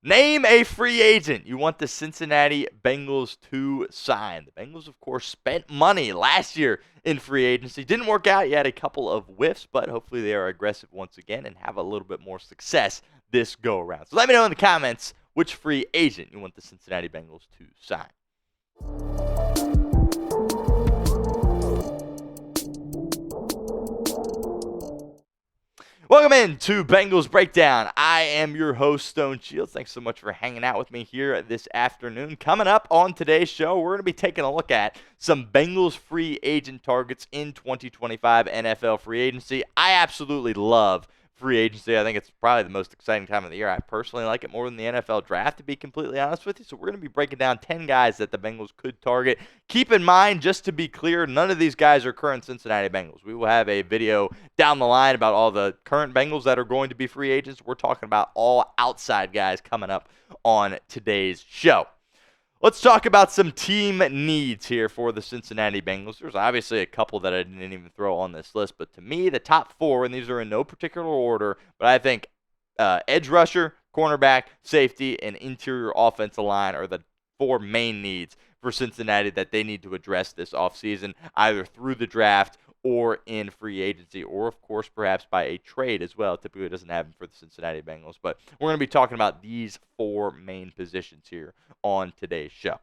Name a free agent you want the Cincinnati Bengals to sign. The Bengals, of course, spent money last year in free agency. Didn't work out. You had a couple of whiffs, but hopefully they are aggressive once again and have a little bit more success this go-around. So let me know in the comments which free agent you want the Cincinnati Bengals to sign. Welcome in to Bengals Breakdown. I am your host, Stone Shields. Thanks so much for hanging out with me here this afternoon. Coming up on today's show, we're going to be taking a look at some Bengals free agent targets in 2025 NFL free agency. I absolutely love free agency. I think it's probably the most exciting time of the year. I personally like it more than the NFL draft, to be completely honest with you. So we're going to be breaking down 10 guys that the Bengals could target. Keep in mind, just to be clear, none of these guys are current Cincinnati Bengals. We will have a video down the line about all the current Bengals that are going to be free agents. We're talking about all outside guys coming up on today's show. Let's talk about some team needs here for the Cincinnati Bengals. There's obviously a couple that I didn't even throw on this list, but to me, the top four, and these are in no particular order, but I think edge rusher, cornerback, safety, and interior offensive line are the four main needs for Cincinnati that they need to address this offseason, either through the draft or in free agency, or of course perhaps by a trade as well. Typically it doesn't happen for the Cincinnati Bengals, but we're going to be talking about these four main positions here on today's show.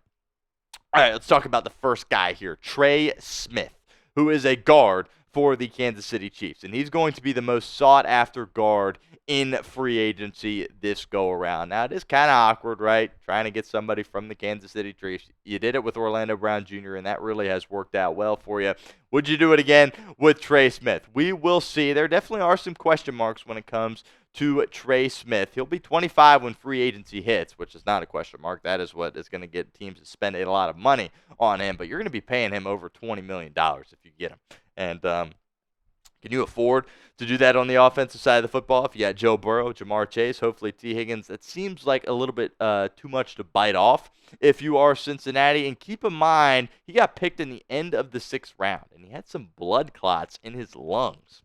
All right, let's talk about the first guy here, Trey Smith, who is a guard for the Kansas City Chiefs, and he's going to be the most sought-after guard in free agency this go-around. Now, it is kind of awkward, right, trying to get somebody from the Kansas City Chiefs. You did it with Orlando Brown Jr., and that really has worked out well for you. Would you do it again with Trey Smith? We will see. There definitely are some question marks when it comes to Trey Smith. He'll be 25 when free agency hits, which is not a question mark. That is what is going to get teams to spend a lot of money on him, but you're going to be paying him over $20 million if you get him. And can you afford to do that on the offensive side of the football? If you got Joe Burrow, Jamar Chase, hopefully T. Higgins, that seems like a little bit too much to bite off if you are Cincinnati. And keep in mind, he got picked in the end of the 6th round, and he had some blood clots in his lungs.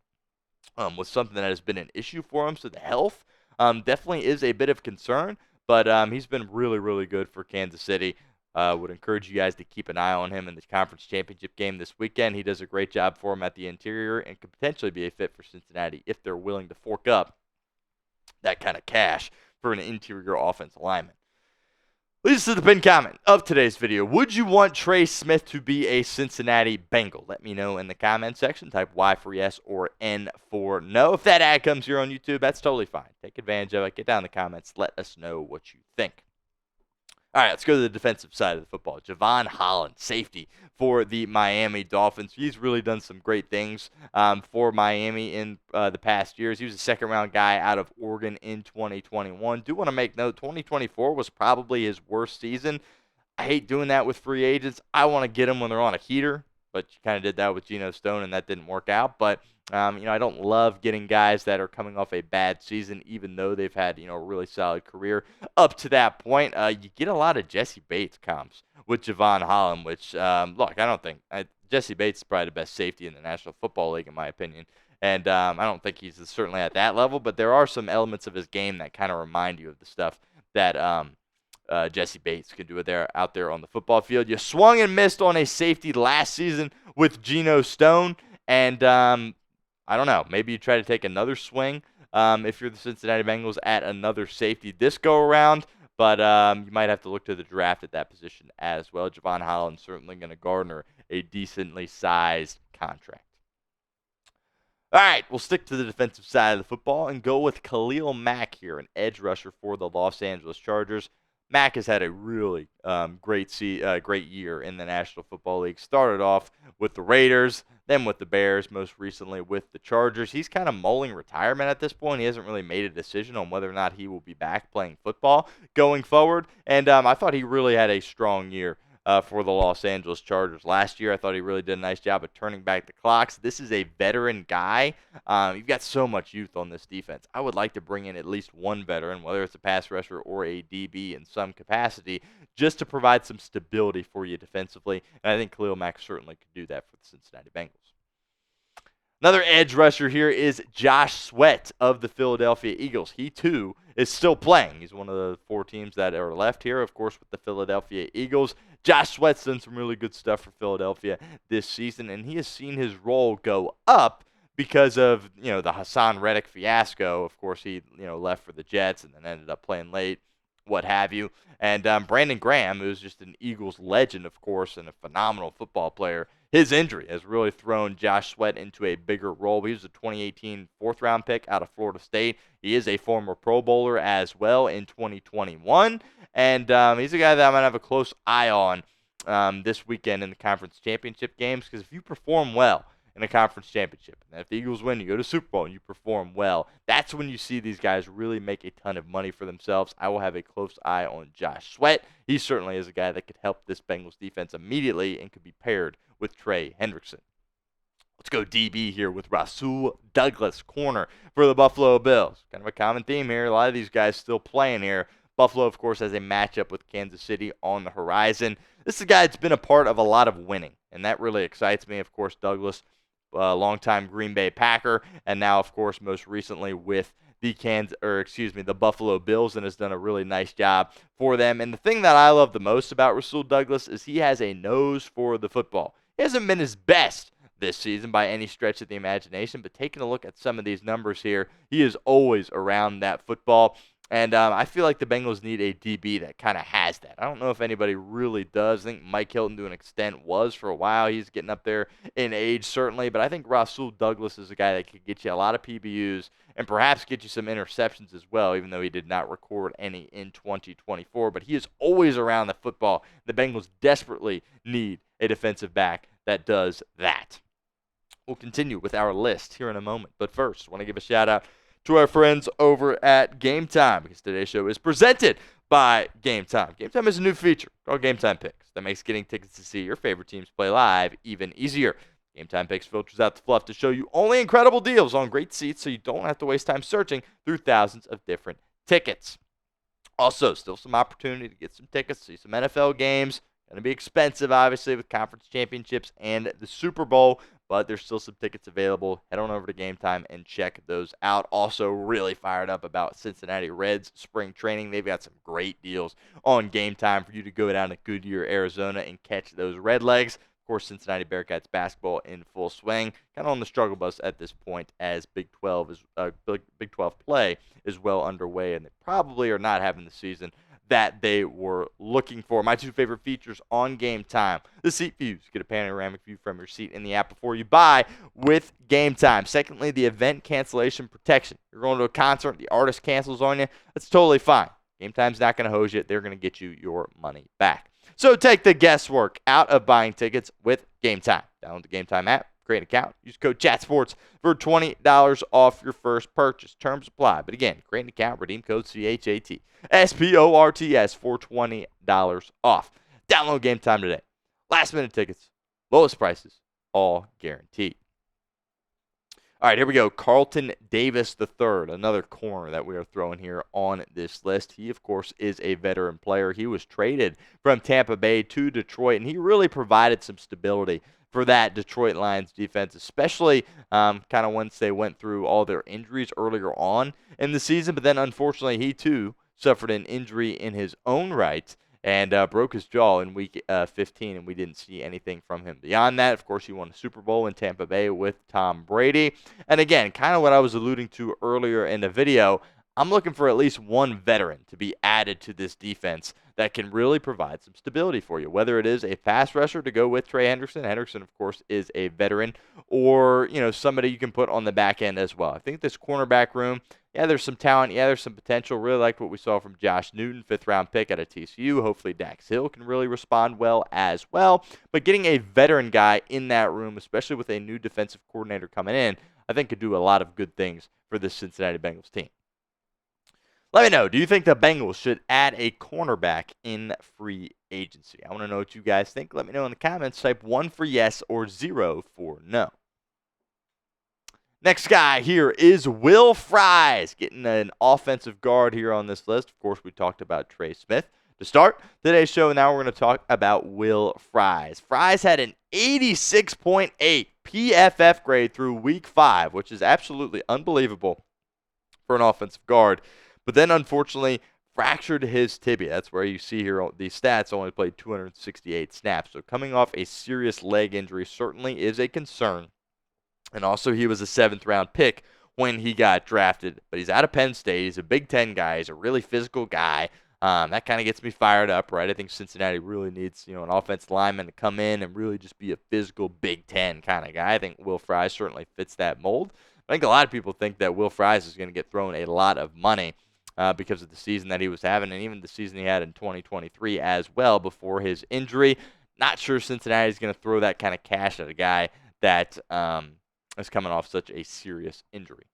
Was something that has been an issue for him. So the health definitely is a bit of concern, but he's been really, really good for Kansas City. Would encourage you guys to keep an eye on him in the conference championship game this weekend. He does a great job for him at the interior and could potentially be a fit for Cincinnati if they're willing to fork up that kind of cash for an interior offensive lineman. Leads us to the pinned comment of today's video. Would you want Trey Smith to be a Cincinnati Bengal? Let me know in the comment section. Type Y for yes or N for no. If that ad comes here on YouTube, that's totally fine. Take advantage of it. Get down in the comments. Let us know what you think. All right, let's go to the defensive side of the football. Jevon Holland, safety for the Miami Dolphins. He's really done some great things for Miami in the past years. He was a second-round guy out of Oregon in 2021. Do want to make note, 2024 was probably his worst season. I hate doing that with free agents. I want to get them when they're on a heater, but you kind of did that with Geno Stone, and that didn't work out. But I don't love getting guys that are coming off a bad season, even though they've had, a really solid career up to that point. You get a lot of Jesse Bates comps with Jevon Holland, which, look, I don't think Jesse Bates is probably the best safety in the National Football League, in my opinion. And I don't think he's certainly at that level, but there are some elements of his game that kind of remind you of the stuff that Jesse Bates can do out there on the football field. You swung and missed on a safety last season with Geno Stone, and I don't know. Maybe you try to take another swing if you're the Cincinnati Bengals at another safety this go-around, but you might have to look to the draft at that position as well. Jevon Holland certainly going to garner a decently sized contract. All right, we'll stick to the defensive side of the football and go with Khalil Mack here, an edge rusher for the Los Angeles Chargers. Mack has had a really great year in the National Football League. Started off with the Raiders, then with the Bears, most recently with the Chargers. He's kind of mulling retirement at this point. He hasn't really made a decision on whether or not he will be back playing football going forward. And I thought he really had a strong year for the Los Angeles Chargers last year. I thought he really did a nice job of turning back the clocks. This is a veteran guy. You've got so much youth on this defense. I would like to bring in at least one veteran, whether it's a pass rusher or a DB in some capacity, just to provide some stability for you defensively. And I think Khalil Mack certainly could do that for the Cincinnati Bengals. Another edge rusher here is Josh Sweat of the Philadelphia Eagles. He, too, is still playing. He's one of the 4 teams that are left here, of course, with the Philadelphia Eagles. Josh Sweat's done some really good stuff for Philadelphia this season, and he has seen his role go up because of, the Hassan Reddick fiasco. Of course, he, left for the Jets and then ended up playing late, what have you. And Brandon Graham, who's just an Eagles legend, of course, and a phenomenal football player, his injury has really thrown Josh Sweat into a bigger role. He was a 2018 fourth-round pick out of Florida State. He is a former Pro Bowler as well in 2021. And he's a guy that I'm going to have a close eye on this weekend in the conference championship games, because if you perform well in a conference championship, and if the Eagles win, you go to Super Bowl and you perform well, that's when you see these guys really make a ton of money for themselves. I will have a close eye on Josh Sweat. He certainly is a guy that could help this Bengals defense immediately and could be paired with Trey Hendrickson. Let's go DB here with Rasul Douglas, corner for the Buffalo Bills. Kind of a common theme here. A lot of these guys still playing here. Buffalo, of course, has a matchup with Kansas City on the horizon. This is a guy that's been a part of a lot of winning, and that really excites me. Of course, Douglas, longtime Green Bay Packer, and now, of course, most recently with the Buffalo Bills, and has done a really nice job for them. And the thing that I love the most about Rasul Douglas is he has a nose for the football. He hasn't been his best this season by any stretch of the imagination, but taking a look at some of these numbers here, he is always around that football. And I feel like the Bengals need a DB that kind of has that. I don't know if anybody really does. I think Mike Hilton, to an extent, was for a while. He's getting up there in age, certainly. But I think Rasul Douglas is a guy that could get you a lot of PBUs and perhaps get you some interceptions as well, even though he did not record any in 2024. But he is always around the football. The Bengals desperately need a defensive back that does that. We'll continue with our list here in a moment. But first, I want to give a shout-out to our friends over at Game Time, because today's show is presented by Game Time. Game Time is a new feature called Game Time Picks that makes getting tickets to see your favorite teams play live even easier. Game Time Picks filters out the fluff to show you only incredible deals on great seats, so you don't have to waste time searching through thousands of different tickets. Also, still some opportunity to get some tickets, see some NFL games. Going to be expensive, obviously, with conference championships and the Super Bowl, but there's still some tickets available. Head on over to Game Time and check those out. Also, really fired up about Cincinnati Reds spring training. They've got some great deals on Game Time for you to go down to Goodyear, Arizona, and catch those Red Legs. Of course, Cincinnati Bearcats basketball in full swing, kind of on the struggle bus at this point, as Big 12 play is well underway, and they probably are not having the season that they were looking for. My 2 favorite features on Game Time: the seat views. Get a panoramic view from your seat in the app before you buy with Game Time. Secondly, the event cancellation protection. You're going to a concert, the artist cancels on you, that's totally fine. Game Time's not going to hose you. They're going to get you your money back. So take the guesswork out of buying tickets with Game Time. Download the Game Time app, create an account, use code CHATSPORTS for $20 off your first purchase. Terms apply. But again, create an account, redeem code CHATSPORTS for $20 off. Download Game Time today. Last minute tickets, lowest prices, all guaranteed. All right, here we go. Carlton Davis III, another corner that we are throwing here on this list. He, of course, is a veteran player. He was traded from Tampa Bay to Detroit, and he really provided some stability for that Detroit Lions defense, especially kind of once they went through all their injuries earlier on in the season. But then, unfortunately, he, too, suffered an injury in his own right and broke his jaw in week 15, and we didn't see anything from him. Beyond that, of course, he won the Super Bowl in Tampa Bay with Tom Brady. And again, kind of what I was alluding to earlier in the video, I'm looking for at least one veteran to be added to this defense that can really provide some stability for you, whether it is a pass rusher to go with Trey Hendrickson. Hendrickson, of course, is a veteran, or somebody you can put on the back end as well. I think this cornerback room, yeah, there's some talent. Yeah, there's some potential. Really liked what we saw from Josh Newton, 5th-round pick out of TCU. Hopefully Dax Hill can really respond well as well. But getting a veteran guy in that room, especially with a new defensive coordinator coming in, I think could do a lot of good things for this Cincinnati Bengals team. Let me know, do you think the Bengals should add a cornerback in free agency? I want to know what you guys think. Let me know in the comments. Type 1 for yes or 0 for no. Next guy here is Will Fries, getting an offensive guard here on this list. Of course, we talked about Trey Smith to start today's show. Now we're going to talk about Will Fries. Fries had an 86.8 PFF grade through week 5, which is absolutely unbelievable for an offensive guard. But then, unfortunately, fractured his tibia. That's where you see here these stats, only played 268 snaps. So coming off a serious leg injury certainly is a concern. And also, he was a 7th-round pick when he got drafted. But he's out of Penn State. He's a Big Ten guy. He's a really physical guy. That kind of gets me fired up, right? I think Cincinnati really needs, an offensive lineman to come in and really just be a physical Big Ten kind of guy. I think Will Fries certainly fits that mold. I think a lot of people think that Will Fries is going to get thrown a lot of money because of the season that he was having and even the season he had in 2023 as well before his injury. Not sure Cincinnati is going to throw that kind of cash at a guy that is coming off such a serious injury.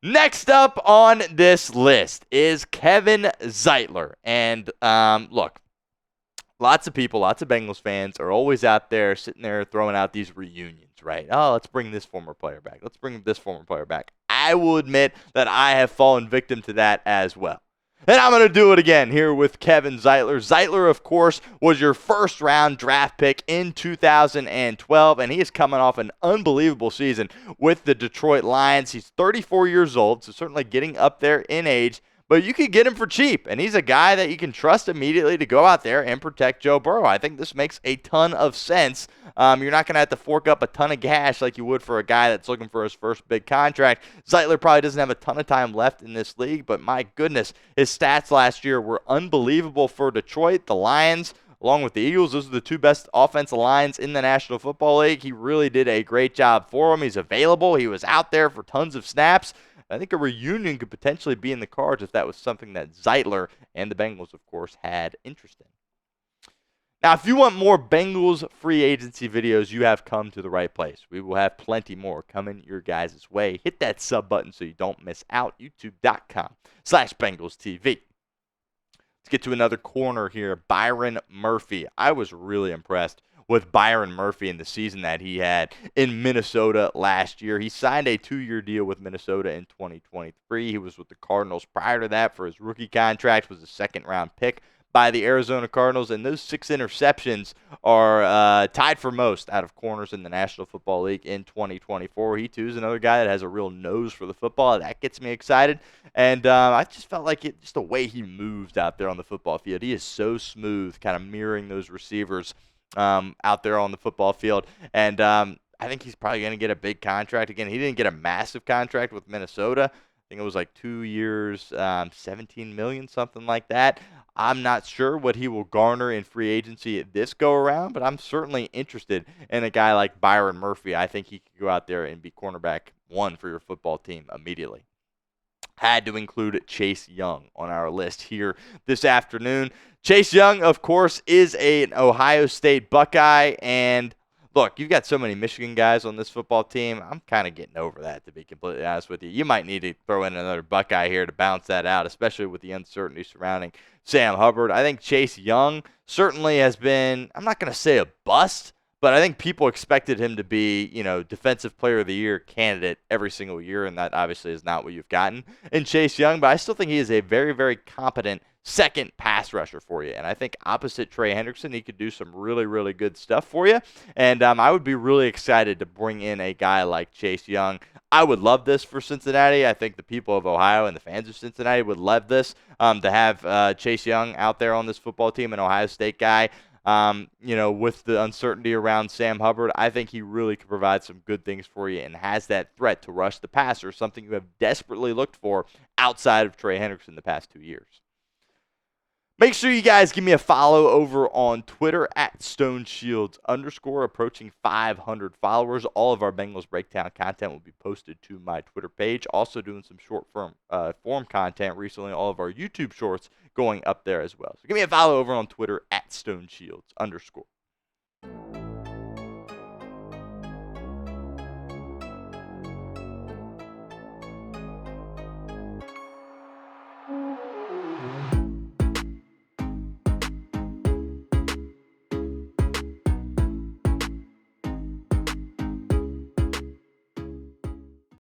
Next up on this list is Kevin Zeitler. And look, lots of people, lots of Bengals fans are always out there sitting there throwing out these reunions, right? Oh, let's bring this former player back. Let's bring this former player back. I will admit that I have fallen victim to that as well. And I'm going to do it again here with Kevin Zeitler. Zeitler, of course, was your first-round draft pick in 2012, and he is coming off an unbelievable season with the Detroit Lions. He's 34 years old, so certainly getting up there in age, but you could get him for cheap, and he's a guy that you can trust immediately to go out there and protect Joe Burrow. I think this makes a ton of sense. You're not going to have to fork up a ton of cash like you would for a guy that's looking for his first big contract. Zeitler probably doesn't have a ton of time left in this league, but my goodness, his stats last year were unbelievable for Detroit. The Lions, along with the Eagles, those are the 2 best offensive lines in the National Football League. He really did a great job for him. He's available. He was out there for tons of snaps. I think a reunion could potentially be in the cards if that was something that Zeitler and the Bengals, of course, had interest in. Now, if you want more Bengals free agency videos, you have come to the right place. We will have plenty more coming your guys' way. Hit that sub button so you don't miss out. YouTube.com/BengalsTV. Let's get to another corner here. Byron Murphy. I was really impressed with Byron Murphy in the season that he had in Minnesota last year. He signed a 2-year deal with Minnesota in 2023. He was with the Cardinals prior to that for his rookie contract, was a 2nd-round pick by the Arizona Cardinals, and those 6 interceptions are tied for most out of corners in the National Football League in 2024. He, too, is another guy that has a real nose for the football. That gets me excited, and I just felt like just the way he moves out there on the football field. He is so smooth, kind of mirroring those receivers out there on the football field. And I think he's probably going to get a big contract. Again, he didn't get a massive contract with Minnesota. I think it was like 2 years, $17 million, something like that. I'm not sure what he will garner in free agency at this go-around, but I'm certainly interested in a guy like Byron Murphy. I think he could go out there and be cornerback 1 for your football team immediately. Had to include Chase Young on our list here this afternoon. Chase Young, of course, is an Ohio State Buckeye, and look, you've got so many Michigan guys on this football team. I'm kind of getting over that, to be completely honest with you. You might need to throw in another Buckeye here to balance that out, especially with the uncertainty surrounding Sam Hubbard. I think Chase Young certainly has been, I'm not going to say a bust, but I think people expected him to be, Defensive Player of the Year candidate every single year, and that obviously is not what you've gotten in Chase Young. But I still think he is a very, very competent second pass rusher for you. And I think opposite Trey Hendrickson, he could do some really, really good stuff for you. And I would be really excited to bring in a guy like Chase Young. I would love this for Cincinnati. I think the people of Ohio and the fans of Cincinnati would love this, to have Chase Young out there on this football team, an Ohio State guy. With the uncertainty around Sam Hubbard, I think he really could provide some good things for you and has that threat to rush the passer, something you have desperately looked for outside of Trey Hendrickson the past 2 years. Make sure you guys give me a follow over on Twitter at StoneShields_, approaching 500 followers. All of our Bengals Breakdown content will be posted to my Twitter page. Also doing some short form content recently. All of our YouTube shorts going up there as well. So give me a follow over on Twitter at StoneShields_.